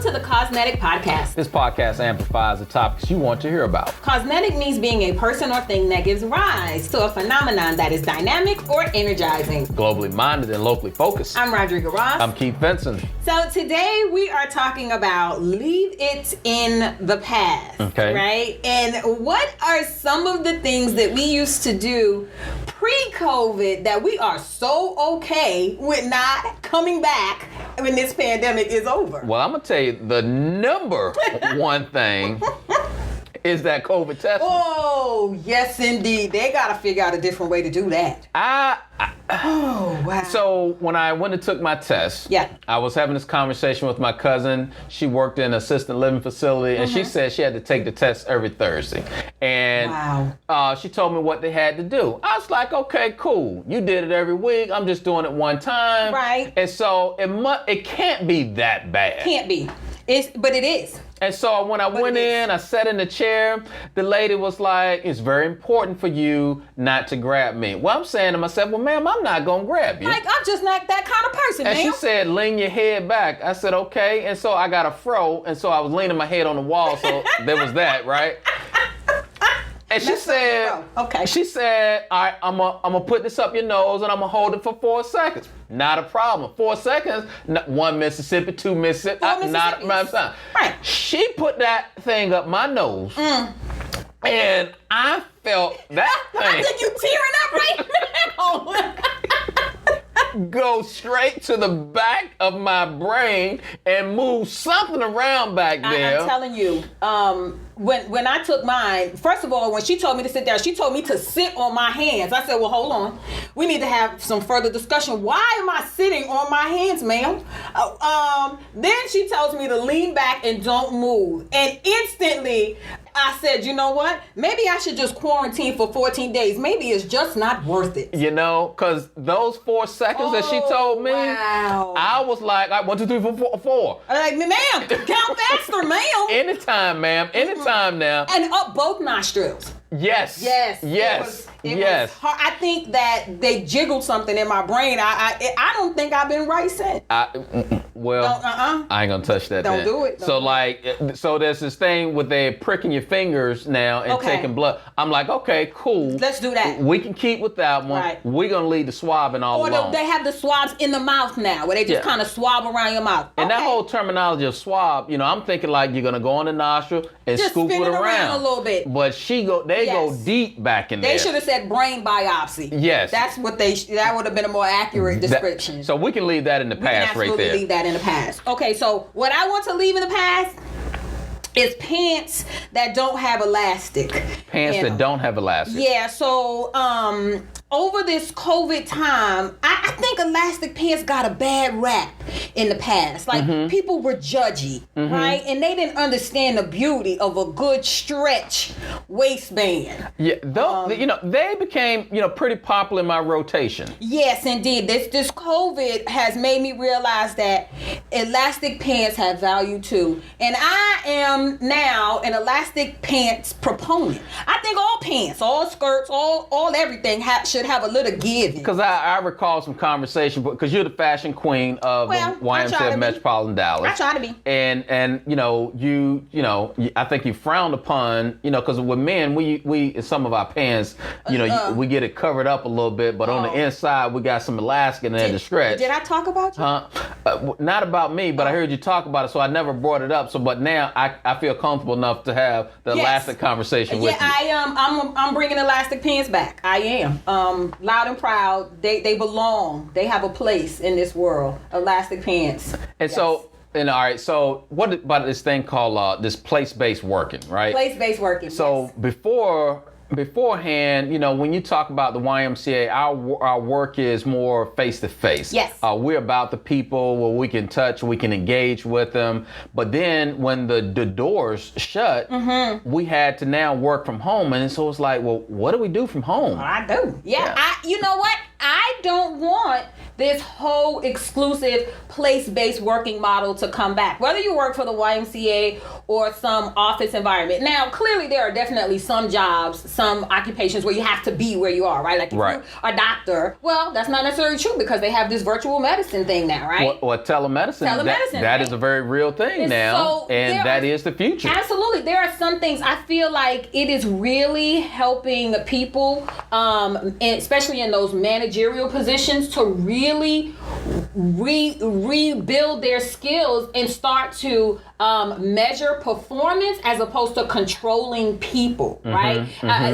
Welcome to the Cosmetic Podcast. This podcast amplifies the topics you want to hear about. Cosmetic means being a person or thing that gives rise to a phenomenon that is dynamic or energizing. Globally minded and locally focused. I'm Rodrigo Ross. I'm Keith Benson. So today we are talking about leave it in the past. Okay. Right? And what are some of the things that we used to do pre-COVID that we are so okay with not coming back when this pandemic is over? Well, I'm going to tell you the number one thing is that COVID testing. Oh, yes, indeed. They got to figure out a different way to do that. Oh, wow. So when I went and took my test, I was having this conversation with my cousin. She worked in an assisted living facility, and she said she had to take the test every Thursday. And she told me what they had to do. I was like, okay, cool. You did it every week. I'm just doing it one time. Right. And so it can't be that bad. Can't be. But it is. And so when I went in, I sat in the chair. The lady was like, it's very important for you not to grab me. Well, I'm saying to myself, well, ma'am, I'm not going to grab you. Like, I'm just not that kind of person, and ma'am. she said, lean your head back. I said, okay. And so I got a fro. And so I was leaning my head on the wall. So there was that, right? And she said, she said, all right, I'm gonna put this up your nose and I'm gonna hold it for 4 seconds. Not a problem. 4 seconds, one Mississippi, two Mississippi, not a problem. Right. She put that thing up my nose and I felt that thing. I think you tearing up right now. Go straight to the back of my brain and move something around back there. I'm telling you, when I took mine, first of all, when she told me to sit down, she told me to sit on my hands. I said, well, hold on. We need to have some further discussion. Why am I sitting on my hands, ma'am? Then she tells me to lean back and don't move. And instantly, I said, you know what? Maybe I should just quarantine for 14 days. Maybe it's just not worth it. You know, because those 4 seconds that she told me, I was like, 1, 2, 3, 4, 4. I'm like, ma'am, count faster, ma'am. Anytime, ma'am. Anytime now. And up both nostrils. Yes. Yes. It was hard. I think that they jiggled something in my brain. I don't think I've been right since. I ain't gonna touch that. Don't do it. So there's this thing with they pricking your fingers now and taking blood. I'm like, okay, cool. Let's do that. We can keep with that one. Right. We're gonna leave the swabbing all alone. Or they have the swabs in the mouth now, where they just kind of swab around your mouth. And that whole terminology of swab, I'm thinking like you're gonna go in the nostril and just scoop it around a little bit. But they go deep back in there. They should have said brain biopsy. Yes. That's what that would have been a more accurate description. So we can leave that in the past right there. We can absolutely leave that in the past. Okay, so what I want to leave in the past is pants that don't have elastic. Pants that don't have elastic. Yeah, so over this COVID time, I think elastic pants got a bad rap in the past. Like, people were judgy, right? And they didn't understand the beauty of a good stretch waistband. Yeah, they became, pretty popular in my rotation. Yes, indeed. This COVID has made me realize that elastic pants have value too. And I am now an elastic pants proponent. I think all pants, all skirts, all everything should have a little give. Because I recall some conversation, because you're the fashion queen of the YMCA Metropolitan Dallas. I try to be. And I think you frowned upon, because with men, we in some of our pants, we get it covered up a little bit, but on the inside, we got some elastic in there to stretch. Did I talk about you? Not about me, but I heard you talk about it, so I never brought it up. So, but now I feel comfortable enough to have the elastic conversation with you. Yeah, I'm bringing elastic pants back. I am. Loud and proud. They belong. They have a place in this world. Elastic pants. And so, all right. So, what about this thing called this place-based working, right? Place-based working. So beforehand, when you talk about the YMCA, our work is more face-to-face. Yes. We're about the people where we can touch, we can engage with them. But then when the doors shut, we had to now work from home. And so it's like, well, what do we do from home? I do. Yeah. You know what? I don't want this whole exclusive place-based working model to come back, whether you work for the YMCA or some office environment. Now, clearly there are definitely some jobs, some occupations where you have to be where you are, right? Like if you're a doctor, well, that's not necessarily true because they have this virtual medicine thing now, right? Or telemedicine. That is a very real thing now, and that is the future. Absolutely. There are some things I feel like it is really helping people, especially in those managerial positions, to really rebuild their skills and start to measure performance as opposed to controlling people, right?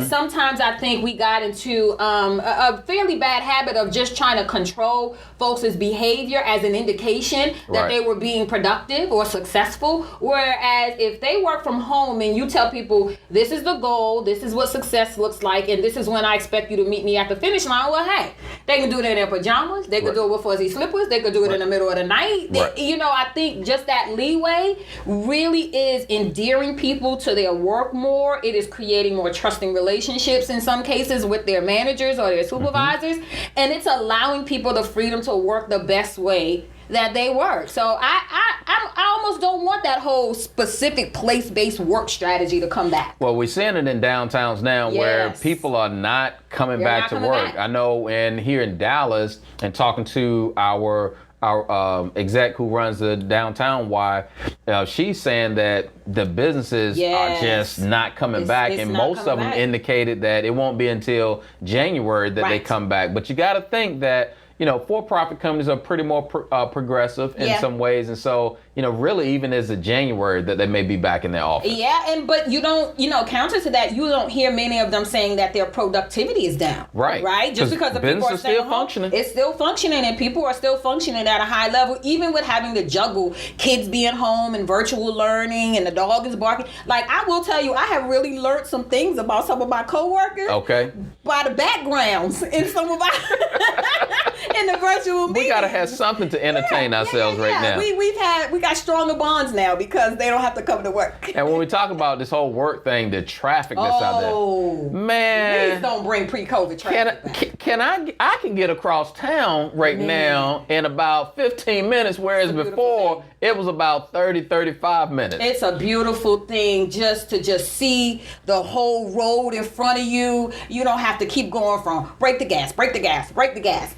Sometimes I think we got into a fairly bad habit of just trying to control folks' behavior as an indication that they were being productive or successful. Whereas if they work from home and you tell people, this is the goal, this is what success looks like, and this is when I expect you to meet me at the finish line, well, hey, they can do it in their pajamas, they could do it with fuzzy slippers, they could do it in the middle of the night. You know, I think just that leeway really is endearing people to their work more. It is creating more trusting relationships in some cases with their managers or their supervisors. And it's allowing people the freedom to work the best way that they work. So I almost don't want that whole specific place-based work strategy to come back. Well, we're seeing it in downtowns now where people are not coming back to work. I know here in Dallas, and talking to our exec who runs the downtown Y, she's saying that the businesses are just not coming back, and most of them indicated that it won't be until January that they come back. But you got to think that, you know, for-profit companies are pretty more progressive in some ways, and so, you know, really even as of January that they may be back in their office. But you don't, you know, counter to that, you don't hear many of them saying that their productivity is down. Right? Just because the people are still functioning. It's still functioning, and people are still functioning at a high level, even with having to juggle kids being home and virtual learning, and the dog is barking. Like, I will tell you, I have really learned some things about some of my coworkers. By the backgrounds in some of our in the virtual meetings. We gotta have something to entertain ourselves right now. We got stronger bonds now because they don't have to come to work. And when we talk about this whole work thing, the traffic that's out there, man, please don't bring pre-COVID traffic. I can get across town right now in about 15 minutes, whereas before it was about 35 minutes. It's a beautiful thing just to see the whole road in front of you. You don't have to keep going from break the gas, break the gas, break the gas.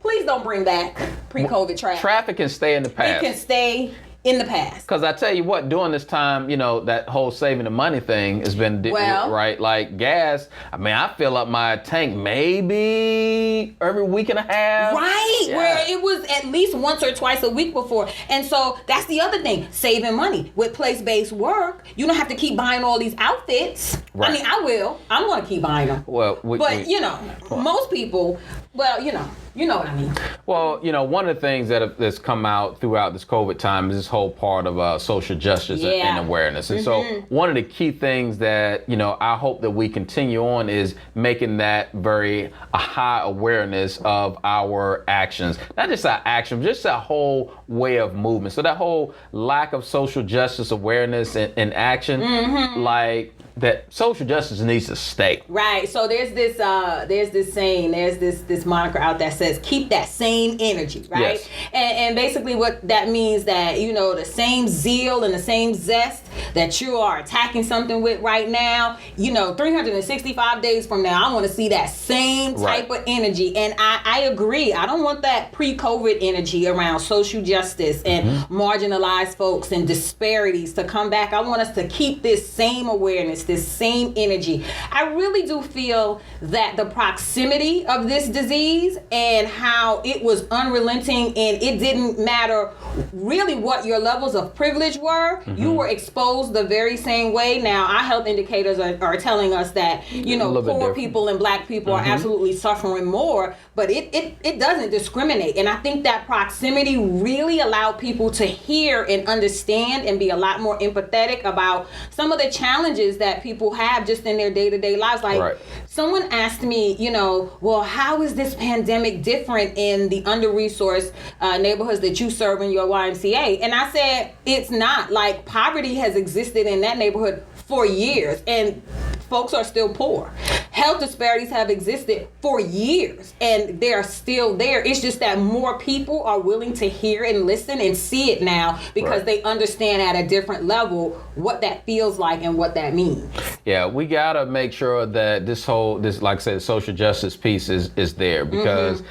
Please don't bring back pre-COVID traffic. Traffic can stay in the past. It can stay in the past. Because I tell you what, during this time, you know, that whole saving the money thing has been, right? Like gas, I mean, I fill up my tank maybe every week and a half. Right, where it was at least once or twice a week before. And so that's the other thing, saving money. With place-based work, you don't have to keep buying all these outfits. I mean, I'm going to keep buying them. You know, most people, you know what I mean. Well, you know, one of the things that's come out throughout this COVID time is this whole part of social justice and awareness. And so one of the key things that, you know, I hope that we continue on is making that a high awareness of our actions. Not just our actions, just a whole way of movement. So that whole lack of social justice awareness and action, like, that social justice needs to stay. Right. So there's this saying, there's this moniker out that says, keep that same energy, right? Yes. And basically what that means, that, you know, the same zeal and the same zest that you are attacking something with right now, you know, 365 days from now, I want to see that same type of energy. And I agree. I don't want that pre-COVID energy around social justice and marginalized folks and disparities to come back. I want us to keep this same awareness, this same energy. I really do feel that the proximity of this disease and how it was unrelenting, and it didn't matter really what your levels of privilege were, you were exposed the very same way. Now, our health indicators are telling us that, you know, poor people and black people are absolutely suffering more, but it doesn't discriminate. And I think that proximity really allowed people to hear and understand and be a lot more empathetic about some of the challenges that people have just in their day-to-day lives. Like, someone asked me, you know, well, how is this pandemic different in the under-resourced neighborhoods that you serve in your YMCA? And I said, it's not. Like, poverty has existed in that neighborhood for years. And folks are still poor. Health disparities have existed for years, and they are still there. It's just that more people are willing to hear and listen and see it now because they understand at a different level what that feels like and what that means. Yeah, we gotta make sure that this, like I said, social justice piece is there, because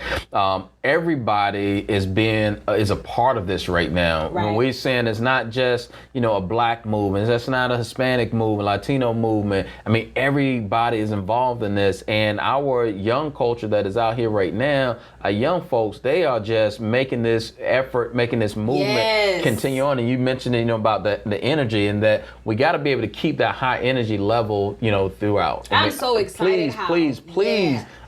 everybody is a part of this right now. When we're saying it's not just, a black movement, it's not a Hispanic movement, Latino movement. I mean, everybody is involved in this, and our young culture that is out here right now, our young folks, they are just making this effort, making this movement continue on. And you mentioned, about the energy, and that we got to be able to keep that high energy level, throughout. I'm so excited. Please.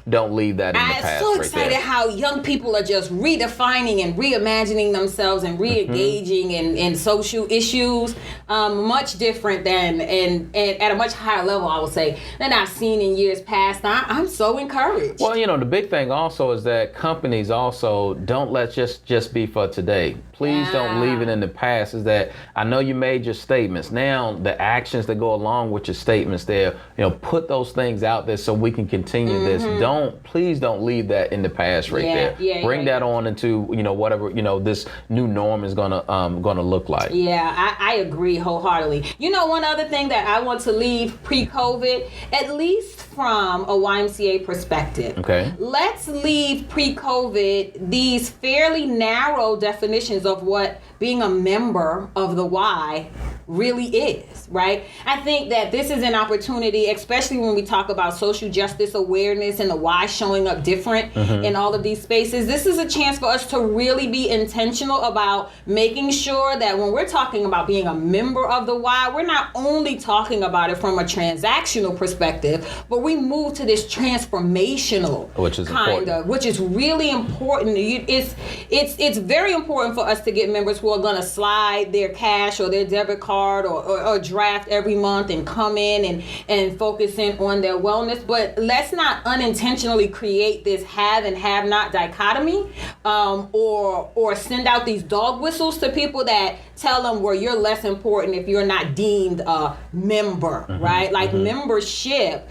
Don't leave that in the past. I'm so excited how young people are just redefining and reimagining themselves and re-engaging in social issues, much different than and at a much higher level, I would say, than I've seen in years past. I'm so encouraged. Well, the big thing also is that companies also don't let just be for today. Please don't leave it in the past. Is that I know you made your statements. Now the actions that go along with your statements there, put those things out there so we can continue this. Please don't leave that in the past there. Bring that on into, whatever, this new norm is gonna look like. Yeah, I agree wholeheartedly. One other thing that I want to leave pre-COVID, at least from a YMCA perspective. Okay. Let's leave pre-COVID these fairly narrow definitions of what being a member of the Y really is, right? I think that this is an opportunity, especially when we talk about social justice awareness and the Y showing up different in all of these spaces. This is a chance for us to really be intentional about making sure that when we're talking about being a member of the Y, we're not only talking about it from a transactional perspective, but we move to this transformational which is really important. It's very important for us to get members who are going to slide their cash or their debit card or draft every month and come in and focus in on their wellness. But let's not unintentionally create this have and have not dichotomy, or send out these dog whistles to people that tell them, well, you're less important if you're not deemed a member, right? Like membership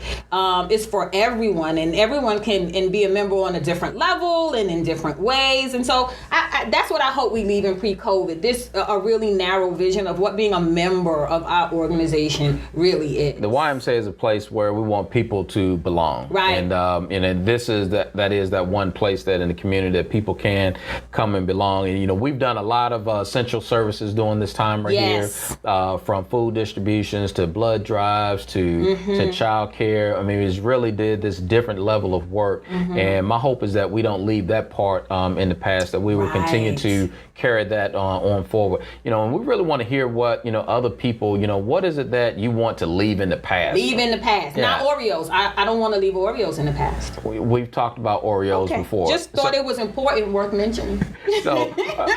is for everyone, and everyone can be a member on a different level and in different ways. And so that's what I hope we leave in pre-COVID. This a really narrow vision of what being a member of our organization really is. The YMCA is a place where we want people to belong, right? And this is that one place that in the community that people can come and belong. And we've done a lot of essential services during this time here, from food distributions to blood drives to child care. I mean, it's really did this different level of work, and my hope is that we don't leave that part in the past, that we will continue to carry that on forward. And we really want to hear what other people, what is it that you want to leave in the past? Leave in the past, not Oreos. I don't want to leave Oreos in the past. We've talked about Oreos before. Just thought it was important, worth mentioning. So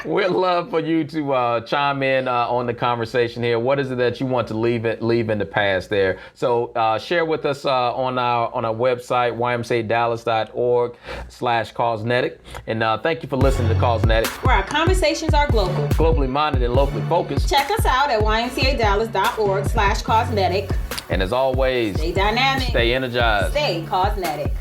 we'd love for you to chime in on the conversation here. What is it that you want to leave in the past there? So share with us on our website, ymcadallas.org/Causenetic. And thank you for listening to Causenetic, where our conversations are global, globally minded, and locally focused. Check us out at ymcadallas.org/Causenetic. And as always, stay dynamic, stay energized, stay Causenetic.